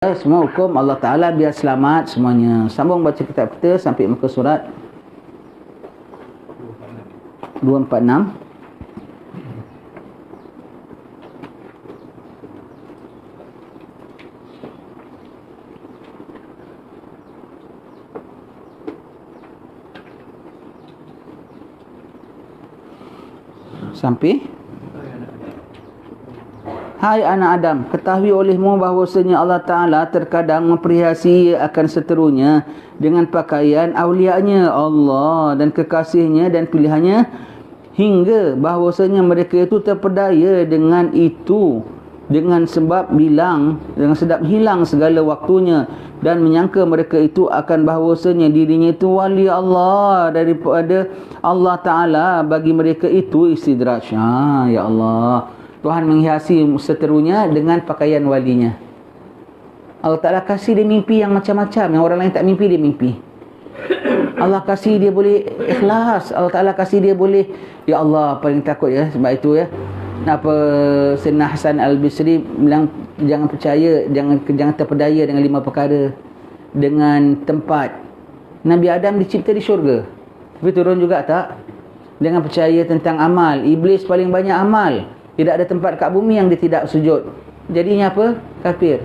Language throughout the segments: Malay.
Semua hukum Allah Ta'ala biar selamat semuanya. Sambung baca kitab kita sampai muka surat 246. Sampai hai anak Adam, ketahui olehmu bahawasanya Allah Ta'ala terkadang memperhiasi akan seterunya dengan pakaian awlianya Allah dan kekasihnya dan pilihannya, hingga bahawasanya mereka itu terpedaya dengan itu, dengan sebab hilang segala waktunya, dan menyangka mereka itu akan bahawasanya dirinya itu wali Allah daripada Allah Ta'ala. Bagi mereka itu istidraj. Ya Allah, Tuhan menghiasi seterunya dengan pakaian walinya. Allah Ta'ala kasih dia mimpi yang macam-macam, yang orang lain tak mimpi, dia mimpi. Allah kasih dia boleh ikhlas. Allah Ta'ala kasih dia boleh, ya Allah, paling takut ya. Sebab itu ya, apa Sayyidina Hasan Al-Bisri bilang, jangan percaya, jangan terpedaya dengan 5 perkara. Dengan tempat Nabi Adam dicipta di syurga, tapi turun juga tak. Jangan percaya tentang amal. Iblis paling banyak amal, tidak ada tempat kat bumi yang dia tidak sujud. Jadinya apa? Kafir.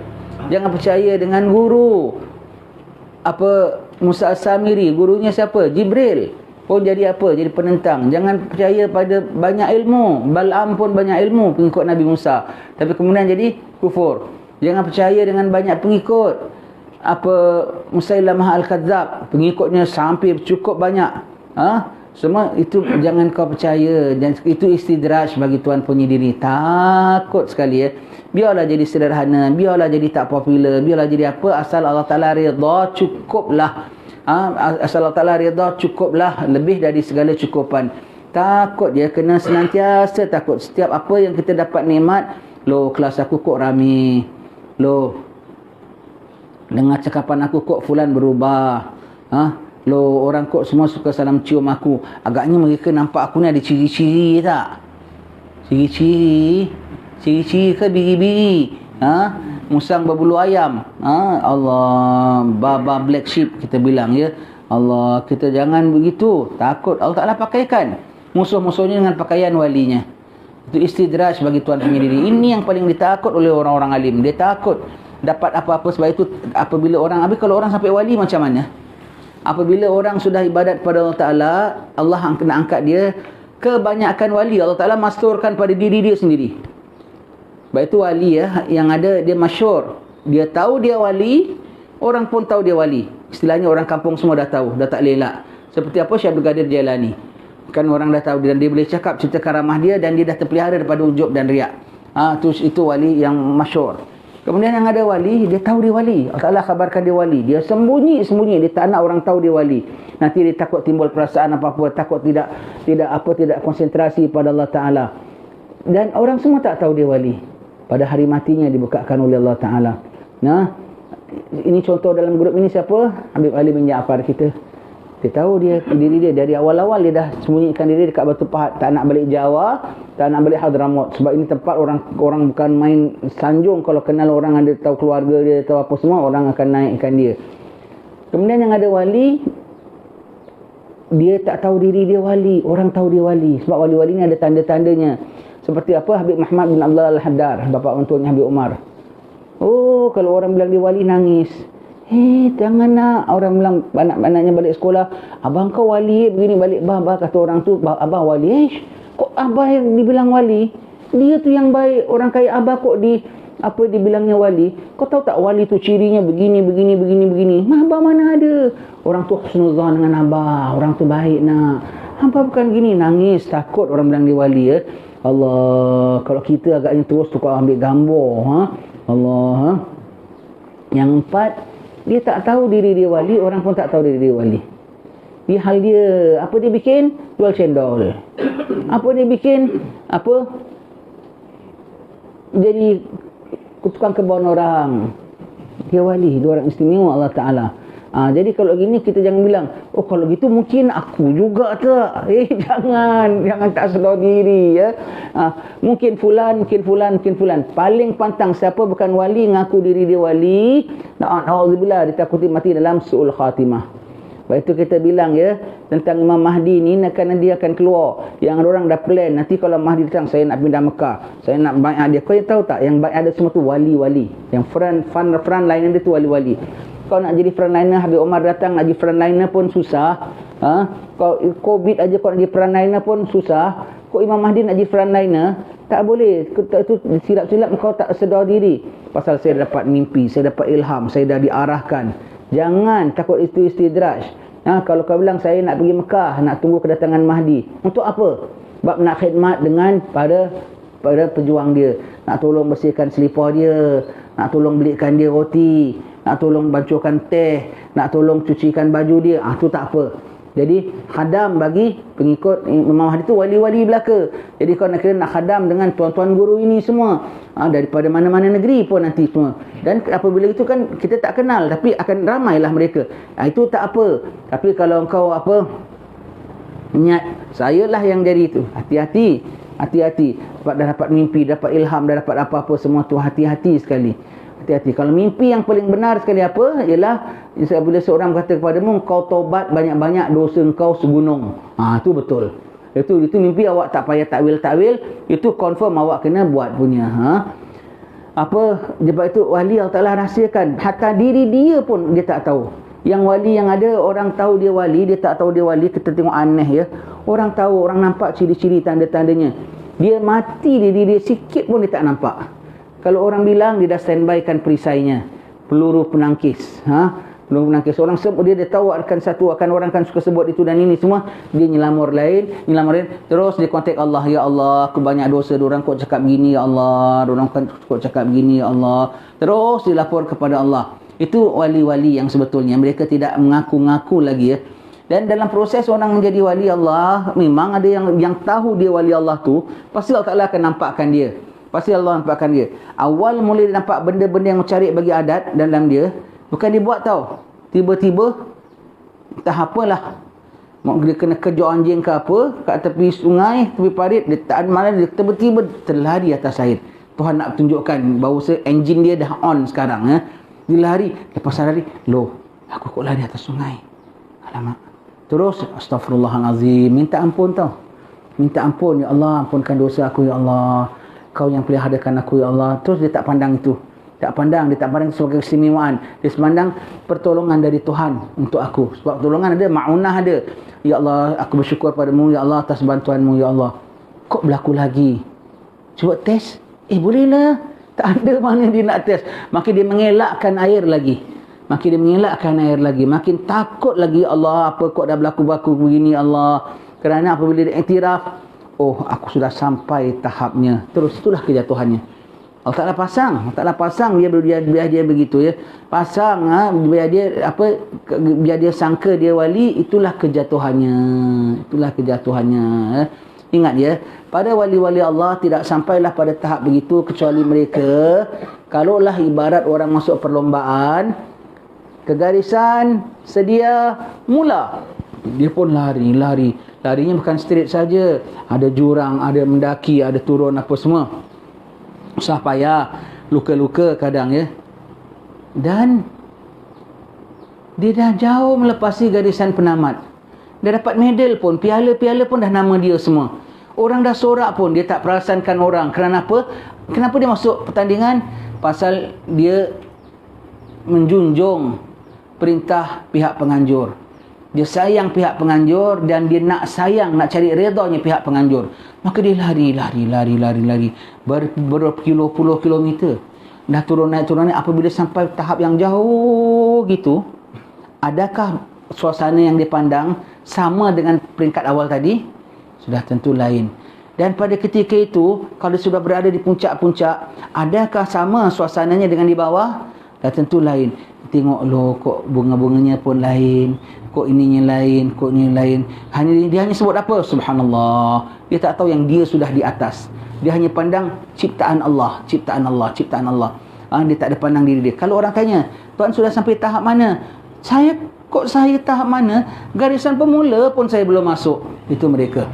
Jangan percaya dengan guru. Apa Musa As-Samiri, gurunya siapa? Jibril. Pun jadi apa? Jadi penentang. Jangan percaya pada banyak ilmu. Bal'am pun banyak ilmu, pengikut Nabi Musa, tapi kemudian jadi kufur. Jangan percaya dengan banyak pengikut. Apa Musailamah Al-Kadzab, pengikutnya sampai cukup banyak. Semua itu jangan kau percaya. Dan itu istidraj bagi Tuhan punya diri. Takut sekali ya. Biarlah jadi sederhana, biarlah jadi tak popular, biarlah jadi apa, asal Allah Ta'ala redha cukuplah. Asal Allah Ta'ala redha cukuplah, lebih dari segala cukupan. Takut dia, kena senantiasa takut. Setiap apa yang kita dapat nikmat, loh kelas aku kok rame, loh dengar cakapan aku kok fulan berubah, loh orang kok semua suka salam cium aku. Agaknya mereka nampak aku ni ada ciri-ciri tak? Ciri-ciri ke biri-biri? Musang berbulu ayam. Allah, baba black sheep kita bilang ya. Allah, kita jangan begitu. Takut. Allah Ta'ala pakaikan musuh-musuhnya dengan pakaian walinya. Itu istidraj bagi Tuhan punya diri. Ini yang paling ditakut oleh orang-orang alim. Dia takut dapat apa-apa. Sebab itu apabila orang, habis kalau orang sampai wali macam mana? Apabila orang sudah ibadat pada Allah Ta'ala, Allah kena angkat dia. Kebanyakan wali Allah Ta'ala masturkan pada diri dia sendiri. Sebab itu wali ya, yang ada dia masyhur. Dia tahu dia wali, orang pun tahu dia wali. Istilahnya orang kampung semua dah tahu, dah tak lelak. Seperti apa Syekh Abdul Qadir Jailani. Kan orang dah tahu dan dia boleh cakap cerita karamah dia, dan dia dah terpelihara daripada ujub dan riak. Itu wali yang masyhur. Kemudian yang ada wali, dia tahu dia wali. Allah Ta'ala khabarkan dia wali. Dia sembunyi-sembunyi. Dia tak nak orang tahu dia wali. Nanti dia takut timbul perasaan apa-apa. Takut tidak konsentrasi pada Allah Ta'ala. Dan orang semua tak tahu dia wali. Pada hari matinya dibukakan oleh Allah Ta'ala. Ini contoh dalam grup ini siapa? Habib Ali bin Jaafar kita. Dia tahu dia diri dia dari awal-awal. Dia dah sembunyikan diri dekat Batu Pahat. Tak nak balik Jawa, tak nak balik Hadramaut. Sebab ini tempat orang bukan main sanjung. Kalau kenal orang, ada tahu keluarga dia, tahu apa semua, orang akan naikkan dia. Kemudian yang ada wali, dia tak tahu diri dia wali. Orang tahu dia wali. Sebab wali-wali ni ada tanda-tandanya. Seperti apa? Habib Muhammad bin Abdullah Al-Haddar, bapa mentuanya Habib Umar. Oh, kalau orang bilang dia wali, nangis. Jangan nak. Orang bilang anak-anaknya balik sekolah, abang kau wali begini, balik bah kata orang tu, abah wali. Kok abah yang dibilang wali? Dia tu yang baik. Orang kaya abah kok dibilangnya wali? Kau tahu tak wali tu cirinya begini. Abah mana ada? Orang tu husnuzan dengan abah. Orang tu baik nak. Abah bukan gini, nangis, takut orang bilang dia wali ya. Allah, kalau kita agaknya terus tukar ambil gambar. Allah. Yang 4, dia tak tahu diri dia wali, orang pun tak tahu diri dia wali. Dia hal dia, apa dia bikin? Jual cendol. Apa dia bikin? Jadi tukang kebun orang. Dia wali, dia orang istimewa Allah Ta'ala. Jadi kalau gini kita jangan bilang, oh kalau gitu mungkin aku juga tak. Jangan tak sedar diri ya. Mungkin fulan. Paling pantang siapa bukan wali ngaku diri dia wali, na'udzubillah, ditakuti mati dalam su'ul khatimah. Sebab itu kita bilang ya, tentang Imam Mahdi ni, dia akan keluar. Yang orang dah plan, nanti kalau Mahdi datang, saya nak pindah Mekah, saya nak bai'at dia. Kau yang tahu tak, yang bai'at ada semua tu wali-wali. Yang front liner dia tu wali-wali. Kau nak jadi frontliner, Habib Omar datang nak jadi frontliner pun susah. Kau COVID aja kau nak jadi frontliner pun susah. Kau Imam Mahdi nak jadi frontliner, tak boleh. Itu silap-silap kau tak sedar diri. Pasal saya dapat mimpi, saya dapat ilham, saya dah diarahkan. Jangan takut itu istidraj. Kalau kau bilang saya nak pergi Mekah, nak tunggu kedatangan Mahdi, untuk apa? Sebab nak khidmat dengan pada pejuang dia, nak tolong bersihkan selipar dia, nak tolong belikan dia roti, nak tolong bancuhkan teh, nak tolong cucikan baju dia. Tu tak apa. Jadi khadam bagi pengikut Imam Mahdi tu wali-wali belaka. Jadi kau nak kira nak khadam dengan tuan-tuan guru ini semua, daripada mana-mana negeri pun nanti semua. Dan apabila itu kan kita tak kenal, tapi akan ramailah mereka. Itu tak apa. Tapi kalau kau niat saya lah yang jadi itu, hati-hati. Sebab dah dapat mimpi, dapat ilham, dah dapat apa-apa semua tu, hati-hati sekali. Hati-hati. Kalau mimpi yang paling benar sekali apa? Ialah bila seorang berkata kepadamu, kau taubat banyak-banyak, dosa kau segunung. Itu betul. Itu mimpi awak tak payah takwil. Itu confirm awak kena buat punya. Sebab itu wali Allah Ta'ala rahsiakan. Hatta diri dia pun dia tak tahu. Yang wali yang ada, orang tahu dia wali, dia tak tahu dia wali. Kita tengok aneh ya. Orang tahu, orang nampak ciri-ciri tanda-tandanya. Dia mati diri dia sikit pun dia tak nampak. Kalau orang bilang, dia dah standbykan perisainya, peluru penangkis. Peluru penangkis. Orang sebut, dia tahu akan orang akan suka sebut itu dan ini semua. Dia nyelamur lain. Terus dia kontak Allah. Ya Allah, aku banyak dosa. Diorang kok cakap begini, ya Allah. Diorang kok cakap begini, ya Allah. Terus dilapor kepada Allah. Itu wali-wali yang sebetulnya. Mereka tidak mengaku-ngaku lagi ya. Dan dalam proses orang menjadi wali Allah, memang ada yang tahu dia wali Allah tu, pasti Allah Ta'ala akan nampakkan dia. Awal mula dia nampak benda-benda yang mencari bagi adat dalam dia, bukan dia buat tau. Tiba-tiba entah apalah, dia kena kejar anjing ke apa kat tepi sungai, tepi parit, dia tak ada mana, dia tiba-tiba terlari atas air. Tuhan nak tunjukkan bahawa enjin dia dah on sekarang ya. Dia lari, lepas lari, aku kok lari atas sungai. Alamak. Terus astagfirullahalazim, minta ampun tau. Minta ampun, ya Allah, ampunkan dosa aku ya Allah. Kau yang peliharakan aku ya Allah. Terus dia tak pandang itu. Dia tak pandang sebagai keistimewaan. Dia semandang pertolongan dari Tuhan untuk aku. Sebab pertolongan ada, ma'unah ada. Ya Allah, aku bersyukur padamu ya Allah atas bantuanmu ya Allah. Kok berlaku lagi? Cuba test. Bolehlah. Tak ada mana dia nak test. Makin dia mengelakkan air lagi. Makin takut lagi, ya Allah, apa kok dah berlaku begini ya Allah. Kerana apabila dia iktiraf, aku sudah sampai tahapnya. Terus itulah kejatuhannya. Allah Ta'ala pasang biar dia begitu ya. Pasang biar dia sangka dia wali, itulah kejatuhannya. Ingat ya, pada wali-wali Allah tidak sampailah pada tahap begitu kecuali mereka kalaulah ibarat orang masuk perlombaan, kegarisan sedia mula, dia pun larinya bukan straight saja, ada jurang, ada mendaki, ada turun apa semua, susah payah, luka-luka kadang ya. Dan dia dah jauh melepasi garisan penamat, dia dapat medal pun, piala-piala pun dah nama dia semua. Orang dah sorak pun dia tak perasankan orang. Kenapa dia masuk pertandingan? Pasal dia menjunjung perintah pihak penganjur. Dia sayang pihak penganjur dan dia nak cari redanya pihak penganjur. Maka dia lari berpuluh kilometer. Dah turun naik. Apabila sampai tahap yang jauh gitu, adakah suasana yang dipandang sama dengan peringkat awal tadi? Sudah tentu lain. Dan pada ketika itu, kalau sudah berada di puncak-puncak, adakah sama suasananya dengan di bawah? Dah tentu lain. Tengok kok bunga-bunganya pun lain, kok ininya lain, kok ini lain. Dia hanya sebut apa? Subhanallah. Dia tak tahu yang dia sudah di atas. Dia hanya pandang ciptaan Allah. Dia tak ada pandang diri dia. Kalau orang tanya, Tuan sudah sampai tahap mana? Saya tahap mana? Garisan pemula pun saya belum masuk. Itu mereka.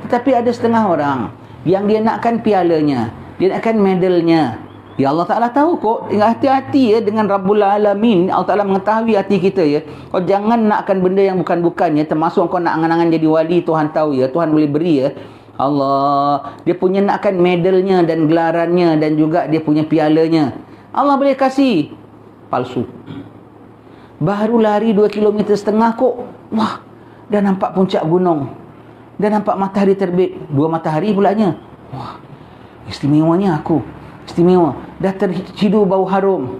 Tetapi ada setengah orang yang dia nakkan pialanya, dia nakkan medalnya. Ya Allah Ta'ala tahu kok. Hati-hati ya dengan Rabbul Alamin. Allah Ta'ala mengetahui hati kita ya. Kau jangan nakkan benda yang bukan-bukan ya. Termasuk kau nak angan-angan jadi wali, Tuhan tahu ya. Tuhan boleh beri ya. Allah, dia punya nakkan medalnya dan gelarannya dan juga dia punya pialanya. Allah boleh kasih. Palsu. Baru lari 2,5 km kok. Wah, dah nampak puncak gunung. Dah nampak matahari terbit. 2 matahari pulanya. Wah, istimewanya aku. Istimewa. Dah tercidu bau harum.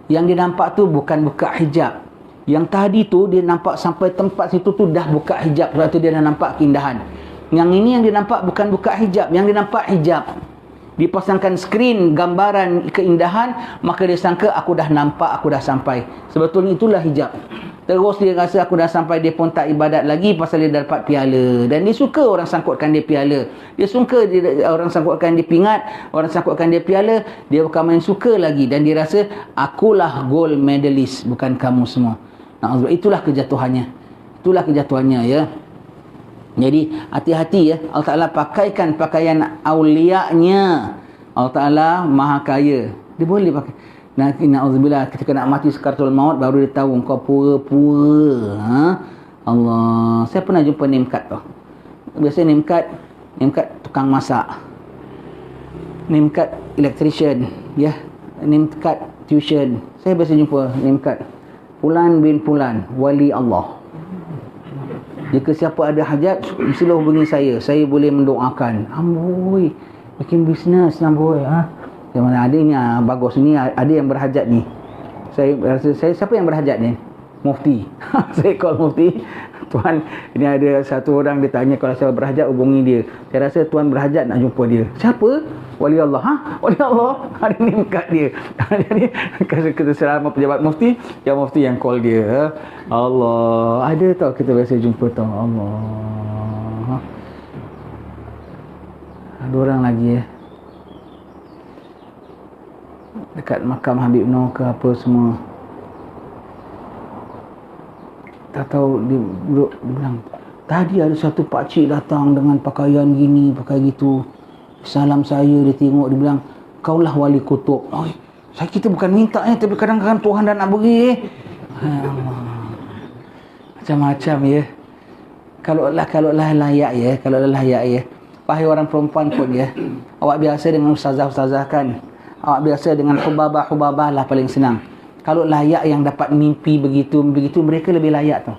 Yang dia nampak tu bukan buka hijab. Yang tadi tu dia nampak sampai tempat situ tu dah buka hijab. Sebab tu dia dah nampak keindahan. Yang ini yang dia nampak bukan buka hijab. Yang dia nampak hijab. Dipasangkan skrin gambaran keindahan, maka dia sangka aku dah nampak, aku dah sampai. Sebetulnya itulah hijab. Terus dia rasa aku dah sampai, dia pun tak ibadat lagi pasal dia dapat piala. Dan dia suka orang sangkutkan dia piala. Dia suka orang sangkutkan dia pingat, orang sangkutkan dia piala. Dia bukan main suka lagi. Dan dia rasa akulah gold medalist, bukan kamu semua. Nah, itulah kejatuhannya. Itulah kejatuhannya ya. Jadi hati-hati ya. Allah Ta'ala pakaikan pakaian awliya'nya. Allah Ta'ala maha kaya. Dia boleh pakai. Na'udzubillah, ketika nak mati sekaratul maut baru dia tahu kau pura-pura. Allah. Saya pernah jumpa name card tu. Biasanya name card tukang masak. Name card electrician, ya. Name card tuition. Saya biasa jumpa name card Fulan bin Fulan, wali Allah. Jika siapa ada hajat, sila hubungi saya. Saya boleh mendoakan. Amboi, bikin bisnes amboi. Yang mana ada ni bagus ni, ada yang berhajat ni. Saya rasa siapa yang berhajat ni? Mufti. Saya call Mufti. Tuan, ini ada satu orang dia tanya kalau saya berhajat hubungi dia. Saya rasa tuan berhajat nak jumpa dia. Siapa? Wali Allah. Wali Allah. Ada ni kat dia. Jadi kita selama pejabat Mufti, yang Mufti yang call dia. Allah. Ada tau kita biasa jumpa tau. Allah. Ada orang lagi ya. Dekat makam Habib Noor ke apa semua. Tak tahu dia duduk, dia bilang tadi ada satu pakcik datang dengan pakaian gini, pakai gitu. Salam saya, dia tengok, dia bilang kaulah wali kutub. Kita bukan minta tapi kadang-kadang Tuhan dah nak beri macam-macam ya. Kalau layak ya. Wahai orang perempuan pun ya. Awak biasa dengan ustazah-ustazah kan. Awak biasa dengan hubabah lah paling senang. Kalau layak yang dapat mimpi begitu, mereka lebih layak tau.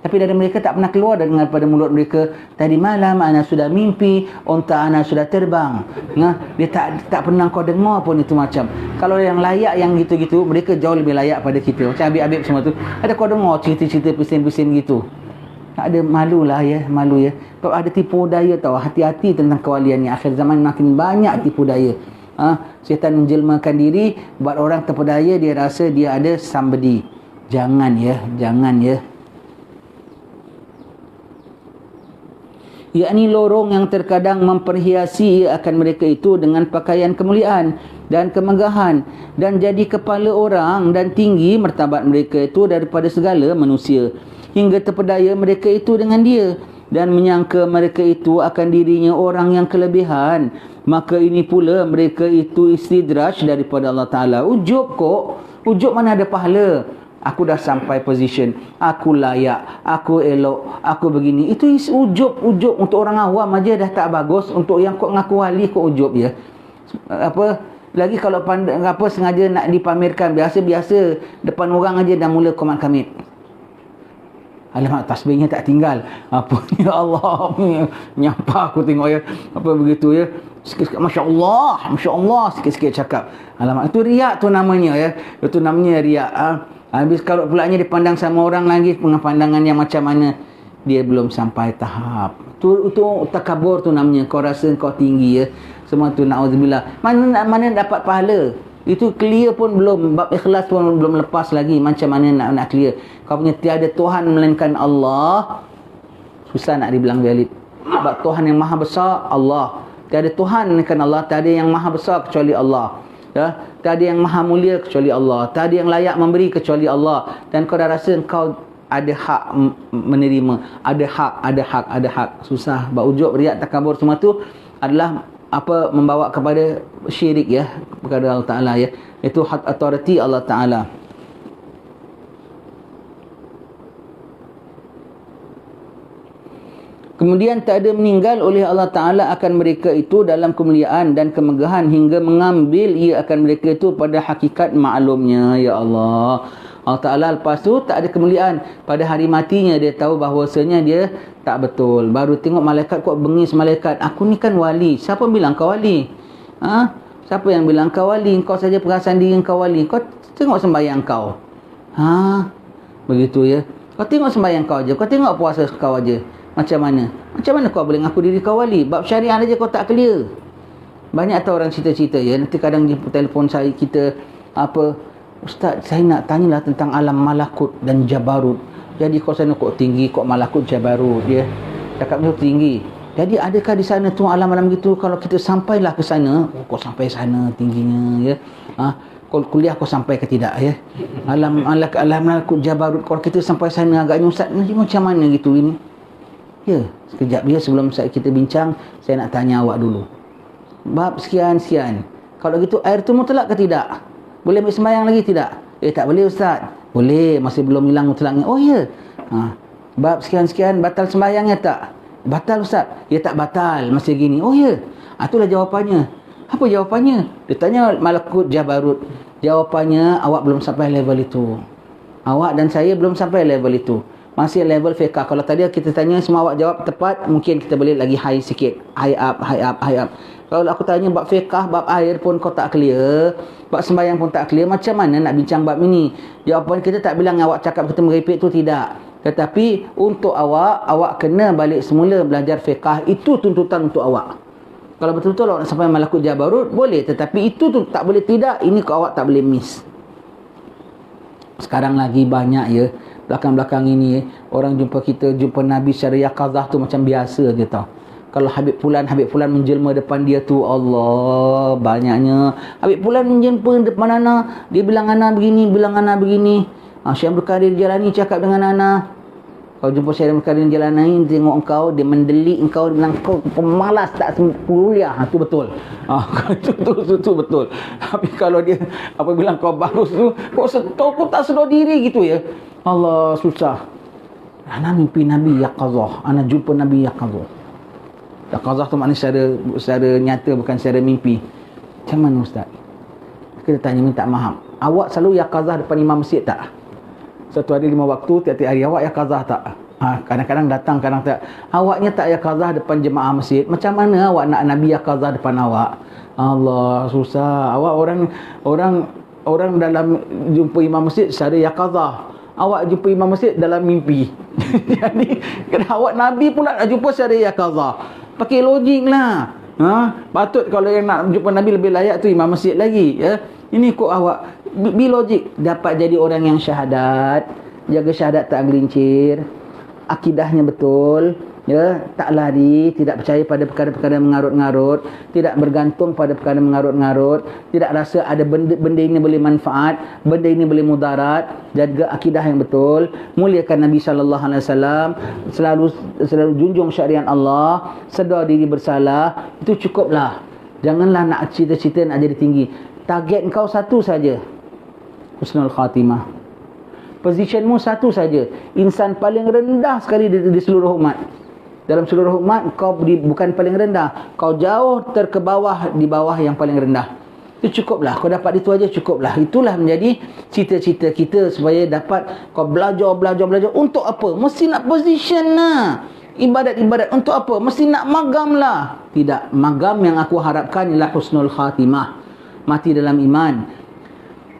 Tapi dari mereka tak pernah keluar daripada mulut mereka, tadi malam ana sudah mimpi, unta ana sudah terbang. Dia tak pernah kau dengar pun itu macam. Kalau yang layak yang gitu-gitu, mereka jauh lebih layak pada kita. Macam Habib semua tu. Ada kau dengar cerita-cerita pesen-pesen gitu. Tak ada, malu ya. Kalau ada tipu daya tau, hati-hati tentang kewalian ni. Akhir zaman makin banyak tipu daya. Syaitan menjelmakan diri, buat orang terpedaya, dia rasa dia ada somebody. Jangan ya. Yakni lorong yang terkadang memperhiasi akan mereka itu dengan pakaian kemuliaan dan kemegahan, dan jadi kepala orang dan tinggi martabat mereka itu daripada segala manusia, hingga terpedaya mereka itu dengan dia dan menyangka mereka itu akan dirinya orang yang kelebihan. Maka ini pula mereka itu istidraj daripada Allah Ta'ala. Ujub kok. Ujub mana ada pahala. Aku dah sampai position, aku layak, aku elok, aku begini. Itu ujub untuk orang awam aja dah tak bagus. Untuk yang kau ngaku wali kau ujub ya. Lagi kalau sengaja nak dipamerkan, biasa-biasa depan orang aja dah mula komat kamit. Alamak, tasbihnya tak tinggal. Apa ya Allah, nyapa aku tengok ya. Apa begitu ya. Sikit-sikit Masya Allah, sikit-sikit cakap. Alamak, itu riak tu namanya ya. Itu namanya riak. Habis kalau pulaknya dipandang sama orang lagi, pandangan yang macam mana, dia belum sampai tahap. Itu takabur tu namanya. Kau rasa kau tinggi ya. Semua tu na'udzubillah. Mana dapat pahala? Itu clear pun belum. Bab ikhlas pun belum lepas lagi. Macam mana nak clear? Kau punya tiada Tuhan melainkan Allah. Susah nak dibilang valid. Sebab Tuhan yang maha besar, Allah. Tiada Tuhan melainkan Allah. Tiada yang maha besar kecuali Allah. Ya? Tak ada yang maha mulia kecuali Allah. Tak ada yang layak memberi kecuali Allah. Dan kau dah rasa kau ada hak menerima. Ada hak. Susah. Berujub, riak, takabur, semua tu adalah apa, membawa kepada syirik ya, kepada Allah Ta'ala ya. Itu hak authority Allah Ta'ala. Kemudian tak ada meninggal oleh Allah Ta'ala akan mereka itu dalam kemuliaan dan kemegahan hingga mengambil ia akan mereka itu pada hakikat maklumnya. Ya Allah, Allah Ta'ala lepas tu tak ada kemuliaan. Pada hari matinya dia tahu bahawasanya dia tak betul. Baru tengok malaikat kok bengis malaikat. Aku ni kan wali. Siapa bilang kau wali? Siapa yang bilang kau wali? Kau saja perasan diri kau wali. Kau tengok sembahyang kau. Begitu ya. Kau tengok sembahyang kau aja. Kau tengok puasa kau aja. Macam mana kau boleh ngaku diri kau wali? Bab syariah aja kau tak clear. Banyak tahu orang cerita-cerita ya. Nanti kadang dia telefon saya, kita apa, Ustaz, saya nak tanyalah tentang alam malakut dan jabarut. Jadi kau sana kok tinggi, kok malakut jabarut dia. Cakap tu tinggi. Jadi adakah di sana tu alam-alam gitu? Kalau kita sampailah ke sana, kau sampai sana tingginya ya. Kau kuliah kau sampai ke tidak ya? Alam malakut jabarut, kalau kita sampai sana agaknya Ustaz, nanti macam mana gitu ini? Ya, sekejap ya, sebelum kita bincang, saya nak tanya awak dulu. Bab sekian-sekian. Kalau gitu air tu mutlak ke tidak? Boleh ambil sembahyang lagi tidak? Tak boleh Ustaz. Boleh, masih belum hilang mutlaknya. Oh ya. Bab sekian-sekian batal sembahyangnya tak? Batal Ustaz. Ya tak batal, masih gini. Oh ya. Itulah jawapannya. Apa jawapannya? Dia tanya malakut jabarut. Jawapannya awak belum sampai level itu. Awak dan saya belum sampai level itu. Masih level fiqah. Kalau tadi kita tanya semua awak jawab tepat, mungkin kita boleh lagi high sikit. High up. Kalau aku tanya bab fiqah, bab air pun kau tak clear, bab sembahyang pun tak clear, macam mana nak bincang bab ini? Jawapan kita tak bilang awak cakap kita merepek tu, tidak. Tetapi untuk awak kena balik semula belajar fiqah. Itu tuntutan untuk awak. Kalau betul-betul awak nak sampai malakut jabarut, boleh. Tetapi itu tu tak boleh tidak. Ini awak tak boleh miss. Sekarang lagi banyak ya. Belakang-belakang ini orang jumpa Nabi secara yaqazah tu macam biasa dia tahu. Kalau Habib Fulan menjelma depan dia tu, Allah, banyaknya. Habib Fulan menjumpa depan Ana, dia bilang Ana begini, Syekh Abdul Qadir Jalani cakap dengan Ana. Kau jumpa Syekh Abdul Qadir Jalani, tengok engkau, dia mendelik engkau, dia bilang kau pemalas tak kuliah. Itu betul. Itu betul. Tapi kalau dia bilang kau bagus tu, kau tak sedar diri gitu ya. Allah, susah. Ana mimpi Nabi yaqazah. Ana jumpa Nabi yaqazah. Yaqazah tu maknanya secara nyata, bukan secara mimpi. Macam mana Ustaz? Kita tanya, minta maaf. Awak selalu yaqazah depan imam masjid tak? Satu hari 5 waktu, tiap-tiap hari awak yaqazah tak? Kadang-kadang datang, kadang tak. Awaknya tak yaqazah depan jemaah masjid. Macam mana awak nak Nabi yaqazah depan awak? Allah, susah. Awak orang dalam jumpa imam masjid secara yaqazah. Awak jumpa imam masjid dalam mimpi. Jadi awak Nabi pula nak jumpa secara yaqazah. Pakai logik lah. Patut kalau yang nak jumpa Nabi lebih layak tu imam masjid lagi ya. Ini kok awak be logik. Dapat jadi orang yang syahadat, jaga syahadat tak gelincir, akidahnya betul ya, tak lari, tidak percaya pada perkara-perkara mengarut-ngarut, tidak bergantung pada perkara mengarut-ngarut, tidak rasa ada benda ini boleh manfaat, benda ini boleh mudarat, jaga akidah yang betul, muliakan Nabi SAW, selalu junjung syariat Allah, sedar diri bersalah. Itu cukuplah. Janganlah nak cita-cita nak jadi tinggi. Target kau satu saja, husnul khatimah. Positionmu satu saja, insan paling rendah sekali di seluruh umat. Dalam seluruh umat, kau bukan paling rendah. Kau jauh terkebawah, di bawah yang paling rendah. Itu cukuplah. Kau dapat itu aja cukuplah. Itulah menjadi cita-cita kita supaya dapat kau belajar. Untuk apa? Mesti nak position lah. Ibadat-ibadat untuk apa? Mesti nak magam lah. Tidak. Magam yang aku harapkan ialah husnul khatimah. Mati dalam iman.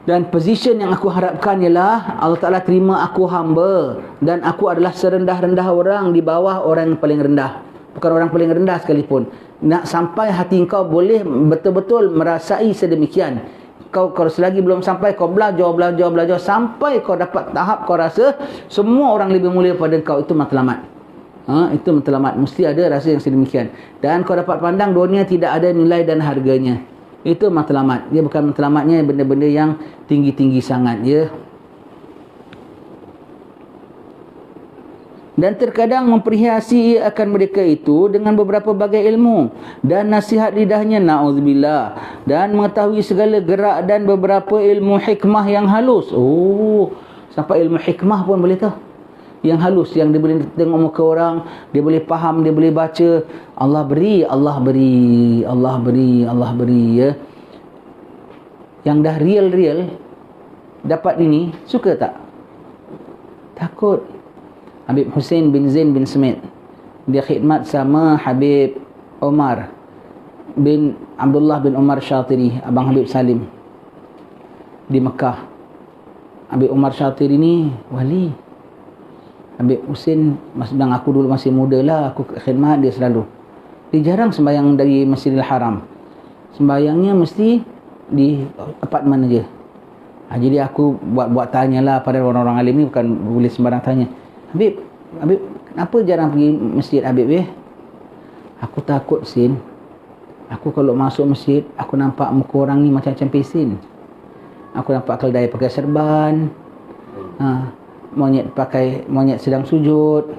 Dan position yang aku harapkan ialah Allah Ta'ala terima aku hamba, dan aku adalah serendah-rendah orang di bawah orang yang paling rendah. Bukan orang paling rendah sekalipun. Nak sampai hati kau boleh betul-betul merasai sedemikian. Kau kalau selagi belum sampai, kau belajar sampai kau dapat tahap kau rasa semua orang lebih mulia pada kau. Itu matlamat. Itu matlamat. Mesti ada rasa yang sedemikian. Dan kau dapat pandang dunia tidak ada nilai dan harganya. Itu matlamat. Dia bukan matlamatnya benda-benda yang tinggi-tinggi sangat, ya. Dan terkadang memperhiasi akan mereka itu dengan beberapa bagai ilmu dan nasihat lidahnya, na'udzubillah, dan mengetahui segala gerak dan beberapa ilmu hikmah yang halus. Sampai ilmu hikmah pun boleh tahu, yang halus, yang dia boleh tengok muka orang, dia boleh faham, dia boleh baca. Allah beri, Allah beri, Allah beri, Allah beri, ya. Yang dah real dapat ini, suka tak? Takut. Habib Hussein bin Zain bin Smith, dia khidmat sama Habib Umar bin Abdullah bin Umar Syatiri, abang Habib Salim di Mekah. Habib Umar Syatiri ni wali. Habib Hussein, sedang aku dulu masih muda lah, aku khidmat dia selalu. Dia jarang sembahyang dari Masjidil Haram. Sembahyangnya mesti di apartmen aja. Jadi aku buat tanyalah pada orang-orang alim ni, bukan boleh sembarang tanya. Habib, kenapa jarang pergi masjid Habib, ya? Aku takut, Sin. Aku kalau masuk masjid, aku nampak muka orang ni macam-macam pesin. Aku nampak keldai pakai serban, monyet sedang sujud,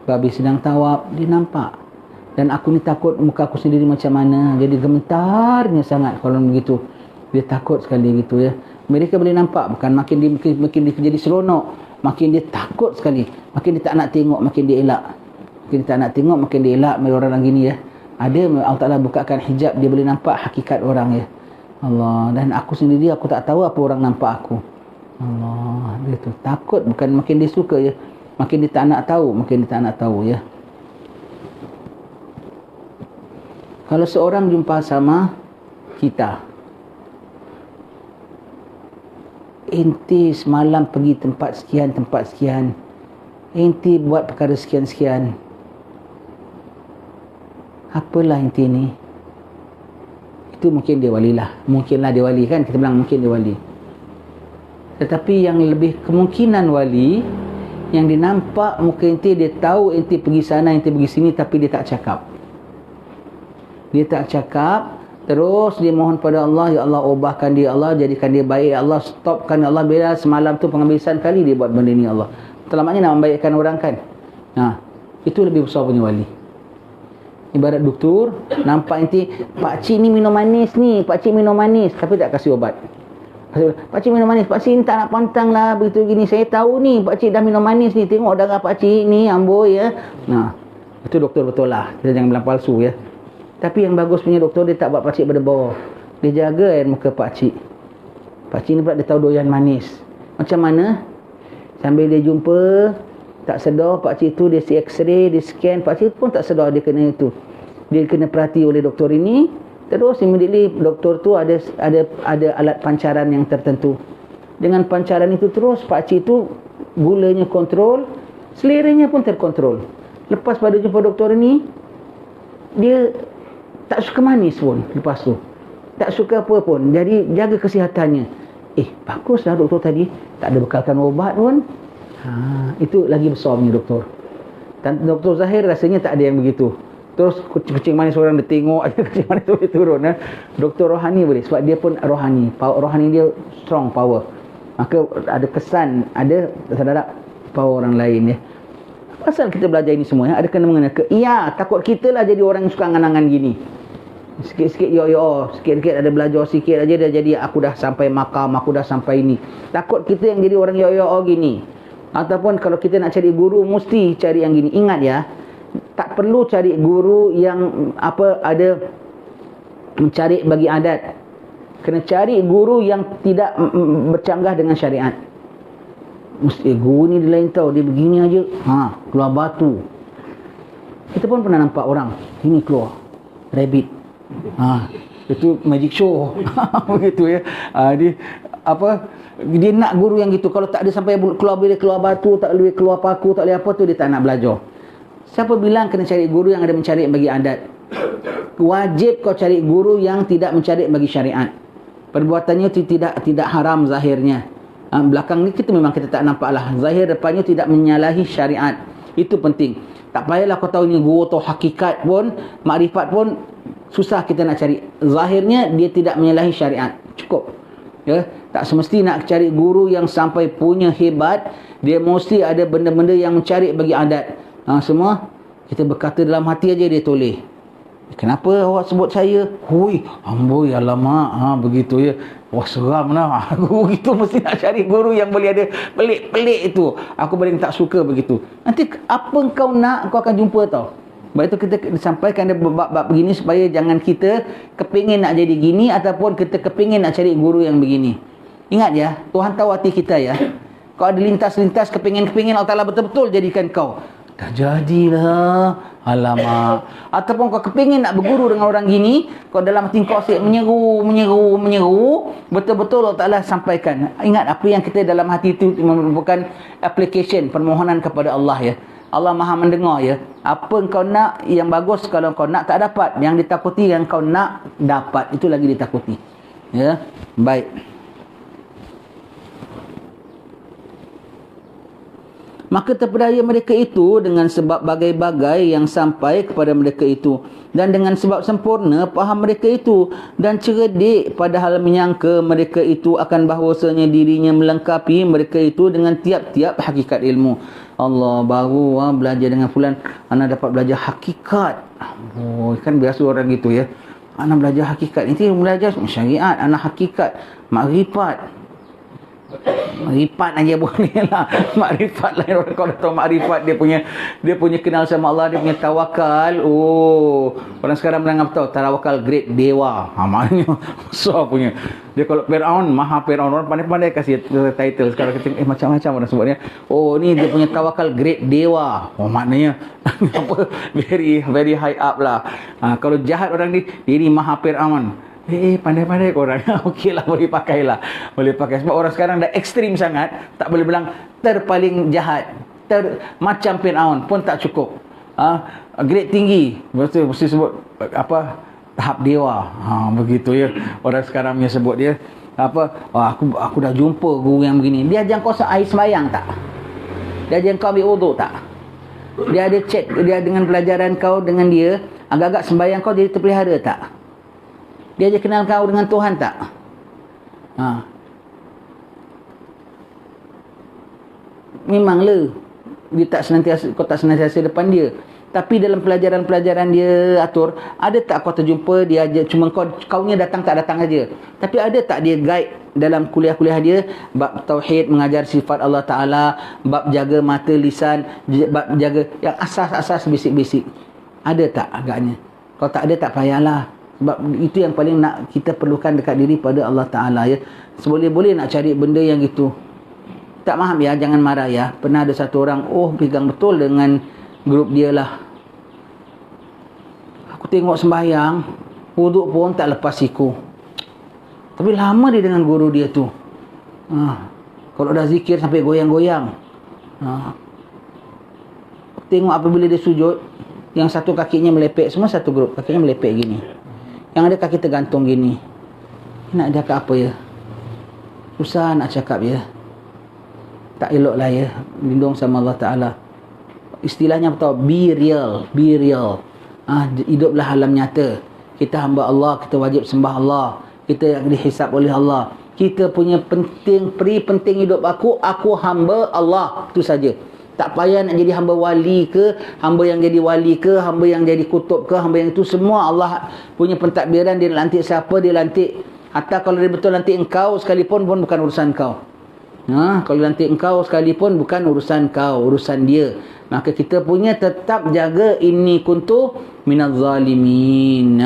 babi sedang tawaf, dia nampak. Dan aku ni takut muka aku sendiri macam mana. Jadi gemetarnya sangat kalau begitu. Dia takut sekali gitu, ya. Mereka boleh nampak, bukan makin dia jadi seronok, makin dia takut sekali, makin dia tak nak tengok, makin dia elak. Makin dia tak nak tengok, makin dia elak. Orang gini, ya. Ada Allah Ta'ala bukakan hijab, dia boleh nampak hakikat orang, ya. Allah. Dan aku sendiri, aku tak tahu apa orang nampak aku. Allah. Dia tu takut, bukan makin dia suka, ya. Makin dia tak nak tahu, makin dia tak nak tahu, ya. Kalau seorang jumpa sama kita, enti semalam pergi tempat sekian, enti buat perkara sekian, apalah enti ni? Itu mungkin dia wali lah. Mungkinlah dia wali, kan? Kita bilang mungkin dia wali. Tetapi yang lebih kemungkinan wali, yang dia nampak muka enti, dia tahu enti pergi sana, enti pergi sini, tapi dia tak cakap. Dia tak cakap. Terus dia mohon pada Allah, ya Allah ubahkan dia, Allah jadikan dia baik, ya Allah stopkan, ya Allah, bila semalam tu pengambisan kali dia buat benda ni, ya Allah. Selamatnya nak membaikkan orang, kan? Itu lebih besar punya wali. Ibarat doktor, nampak nanti pakcik ni minum manis ni, pakcik minum manis, tapi tak kasih obat. Pakcik minum manis, pakcik ni tak nak pantang lah, begitu gini. Saya tahu ni pakcik dah minum manis ni, tengok darah pakcik ni amboi, ya. Itu doktor betul lah, kita jangan bilang palsu, ya. Tapi yang bagus punya doktor, dia tak buat pakcik berdebar. Dia jaga air muka pakcik. Pakcik ni pula dia tahu doyan manis. Macam mana? Sambil dia jumpa, tak sedar pakcik tu, dia x-ray, dia scan, pakcik pun tak sedar dia kena itu. Dia kena perhati oleh doktor ini. Terus immediately doktor tu ada alat pancaran yang tertentu. Dengan pancaran itu terus pakcik tu gulanya kontrol, seleranya pun terkontrol. Lepas pada jumpa doktor ini, dia tak suka manis pun lepas tu. Tak suka apa pun. Jadi jaga kesihatannya. Baguslah doktor tadi. Tak ada bekalkan obat pun. Itu lagi besar punya doktor. Dan Doktor Zahir rasanya tak ada yang begitu. Terus kucing manis orang dia tengok, kucing manis tu dia turun. Doktor rohani boleh. Sebab dia pun rohani. Rohani dia strong power. Maka ada kesan, ada terhadap power orang lain, ya. Pasal kita belajar ini semua, ya, ada kena mengena takut kita lah jadi orang yang suka angan-angan gini. Sikit-sikit sikit-sikit ada belajar sikit aja dah jadi aku dah sampai makam, aku dah sampai ini. Takut kita yang jadi orang gini. Ataupun kalau kita nak cari guru, mesti cari yang gini. Ingat, ya, tak perlu cari guru yang ada mencari bagi adat. Kena cari guru yang tidak bercanggah dengan syariat. Mesti guru ni dia lain tahu, dia begini aja, keluar batu. Kita pun pernah nampak orang, ini keluar rabbit, itu magic show. Begitu, ya. Dia nak guru yang gitu. Kalau tak ada sampai keluar batu, tak boleh keluar paku, tak boleh apa tu, dia tak nak belajar. Siapa bilang kena cari guru yang ada mencari bagi adat? Wajib kau cari guru yang tidak mencari bagi syariat. Perbuatannya itu tidak haram zahirnya. Belakang ni kita tak nampak lah. Zahir depannya tidak menyalahi syariat. Itu penting. Tak payahlah kau tahu ni guru atau hakikat pun, makrifat pun, susah kita nak cari. Zahirnya dia tidak menyalahi syariat, cukup. Ya, tak semesti nak cari guru yang sampai punya hebat. Dia mesti ada benda-benda yang mencari bagi adat. Semua kita berkata dalam hati aja dia toleh. Kenapa awak sebut saya? Hui, amboi, alamak. Begitu ya. Wah, seram lah. Aku begitu mesti nak cari guru yang boleh ada pelik-pelik itu. Aku paling tak suka begitu. Nanti apa kau nak, kau akan jumpa tau. Sebab itu kita sampaikan dia bab-bab begini supaya jangan kita kepingin nak jadi gini ataupun kita kepingin nak cari guru yang begini. Ingat ya, Tuhan tahu hati kita ya. Kau ada lintas-lintas kepingin-kepingin Allah Ta'ala betul-betul jadikan kau. Dah jadilah. Alamak. Ataupun kau kepingin nak berguru dengan orang gini, kau dalam hati kau asyik menyeru. Betul-betul Allah Ta'ala sampaikan. Ingat apa yang kita dalam hati itu merupakan application, permohonan kepada Allah ya. Allah Maha mendengar ya. Apa kau nak yang bagus, kalau kau nak tak dapat. Yang ditakuti yang kau nak dapat, itu lagi ditakuti. Ya. Baik. Maka terpedaya mereka itu dengan sebab bagai-bagai yang sampai kepada mereka itu, dan dengan sebab sempurna faham mereka itu, dan cerdik padahal menyangka mereka itu akan bahawasanya dirinya melengkapi mereka itu dengan tiap-tiap hakikat ilmu. Allah, baru belajar dengan fulan, anak dapat belajar hakikat. Oh, kan biasa orang gitu ya. Anak belajar hakikat, ini belajar syariat, anak hakikat, makrifat. Makrifat aja boleh lah. Makrifat lain, orang kau dah tahu makrifat, dia punya kenal sama Allah, dia punya tawakal. Oh, orang sekarang menganggap tahu tawakal grade dewa. Maknanya besar punya. Dia kalau Fir'aun, maha Fir'aun, orang pandai-pandai kasih title. Sekarang kita macam-macam orang sebutnya. Oh, ni dia punya tawakal grade dewa. Oh, maknanya apa? Very very high up lah. Kalau jahat orang ni, dia ni maha Fir'aun. Pandai-pandai korang. Okeylah, boleh pakai lah. Boleh pakai. Sebab orang sekarang dah ekstrim sangat. Tak boleh bilang terpaling jahat. Macam Fir'aun pun tak cukup. Grade tinggi. Mesti sebut apa? Tahap dewa. Begitu ya. Orang sekarang punya sebut dia. Apa? Aku dah jumpa guru yang begini. Dia ajar kau air sembahyang tak? Dia ajar kau ambil wuduk tak? Dia ada check. Dia dengan pelajaran kau dengan dia. Agak-agak sembahyang kau jadi terpelihara tak? Dia aja kenal kau dengan Tuhan tak? Memanglah dia tak senantiasa, kau tak senantiasa depan dia. Tapi dalam pelajaran-pelajaran dia atur, ada tak kau terjumpa dia aja, cuma kaunya datang tak datang aja. Tapi ada tak dia guide dalam kuliah-kuliah dia, bab tauhid, mengajar sifat Allah Ta'ala, bab jaga mata lisan, bab jaga yang asas-asas basic-basic. Ada tak agaknya? Kalau tak ada tak payahlah. Sebab itu yang paling nak kita perlukan dekat diri pada Allah Ta'ala ya. Seboleh-boleh nak cari benda yang gitu. Tak faham ya, jangan marah ya. Pernah ada satu orang, pegang betul dengan grup dia lah. Aku tengok sembahyang, wuduk pun tak lepas siku. Tapi lama dia dengan guru dia tu. Kalau dah zikir sampai goyang-goyang. Tengok apabila dia sujud, yang satu kakinya melepek, semua satu grup, kakinya melepek gini. Yang ada kaki tergantung gini. Nak cakap apa ya? Susah nak cakap ya. Tak elok lah ya. Lindung sama Allah Ta'ala. Istilahnya apa tahu? Be real. Be real. Hiduplah alam nyata. Kita hamba Allah. Kita wajib sembah Allah. Kita yang dihisap oleh Allah. Kita punya penting hidup aku hamba Allah. Itu saja. Tak payah nak jadi hamba wali ke, hamba yang jadi wali ke, hamba yang jadi kutub ke, hamba yang itu semua Allah punya pentadbiran. Dia lantik siapa, dia lantik. Hatta kalau dia betul lantik engkau sekalipun pun bukan urusan kau. Kalau lantik engkau sekalipun bukan urusan kau, urusan dia. Maka kita punya tetap jaga inni kuntu minaz zalimin.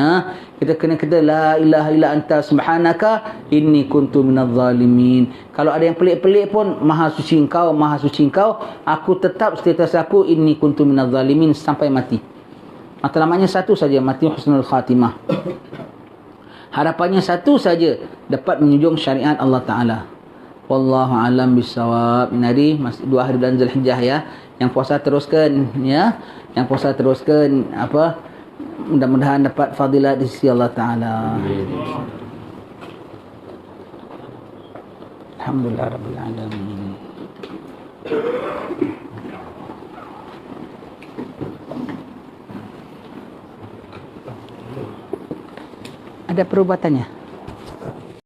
Kita kena la ilaha illa anta subhanaka inni kuntu minaz zalimin. Kalau ada yang pelik-pelik pun, maha suci engkau, maha suci engkau, aku tetap status aku inni kuntu minaz zalimin sampai mati. Matlamatnya satu saja, mati husnul khatimah. Harapannya satu saja, dapat menjunjung syariat Allah Ta'ala. Wallahu alam bisawab. Ini 2 hari bulan Zulhijjah ya. Yang puasa teruskan ya. Yang puasa teruskan mudah-mudahan dapat fadilat di sisi Allah Ta'ala. Alhamdulillah rabbil alamin. ada perubatannya.